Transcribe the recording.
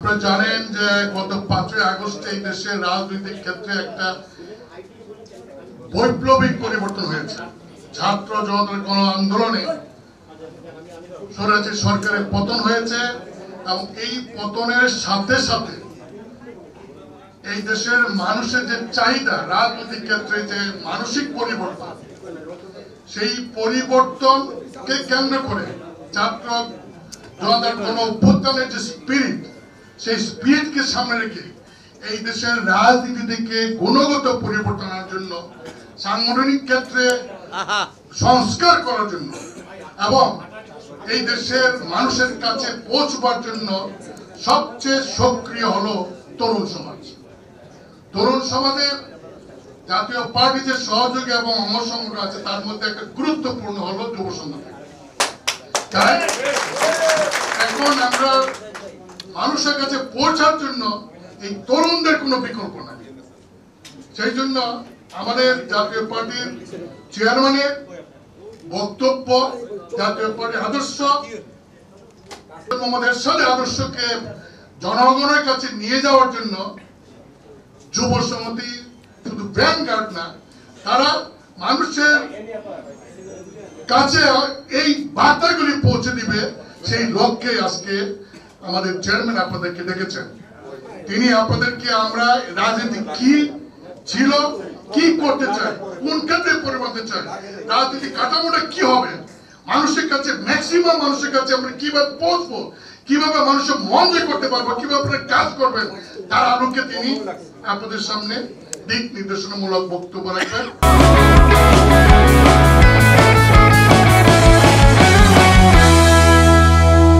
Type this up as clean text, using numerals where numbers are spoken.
আপনারা জানেন যে গত 5ই আগস্ট এই দেশের রাজনৈতিক ক্ষেত্রে একটা বৈপ্লবিক পরিবর্তন হয়েছে। ছাত্র জনতার গণ আন্দোলনে স্বৈরাচারী সরকারের পতন হয়েছে এবং এই পতনের সাথে সাথে এই দেশের মানুষের যে চাহিদা, রাজনৈতিক ক্ষেত্রে যে মানসিক পরিবর্তন, সেই পরিবর্তনকে কেন্দ্র করে ছাত্র জনতার গণ অভ্যুত্থানের যে স্পিরিট, সেই স্পিরিটকে সামনে রেখে এই দেশের রাজনীতি থেকে গুণগত পরিবর্তন আনার জন্য, সাংগঠনিক ক্ষেত্রে সংস্কার করার জন্য এবং এই দেশের মানুষের কাছে পৌঁছবার জন্য সবচেয়ে সক্রিয় হলো তরুণ সমাজ। তরুণ সমাজের জাতীয় পার্টি যে সহযোগী এবং অংশগ্রহণ আছে তার মধ্যে একটা গুরুত্বপূর্ণ হলো যুব সংগঠন। তাই এখন আমরা মানুষের কাছে পৌঁছার জন্য এই তরুণদের কোনো বিকল্প নাই। সেই জন্য আমাদের জাতীয় পার্টির চেয়ারম্যানের বক্তব্য, জাতীয় পার্টির আদর্শ, মোহাম্মদ এরশাদের আদর্শকে জনগণের কাছে নিয়ে যাওয়ার জন্য যুব সমিতি শুধু ভ্যানগার্ড না, তারা মানুষের কাছে এই বার্তাগুলি পৌঁছে দিবে, সেই লক্ষ্যে আজকে আমাদের চেয়ারম্যান আপনাদেরকে ডেকেছেন। তিনি আপনাদেরকে আমরা রাজনীতি কি ছিল, কি করতে চাই, কোন ক্ষেত্রে পরিবর্তন চাই, রাজনীতি কাঠামোটা কি হবে, মানুষের কাছে ম্যাক্সিমাম মানুষের কাছে আমরা কিভাবে পৌঁছবো, কিভাবে মানুষের মন জয় করতে পারবো, কিভাবে আপনারা কাজ করবেন, তার আলোকে তিনি আপনাদের সামনে দিক নির্দেশনামূলক বক্তব্য রাখবেন।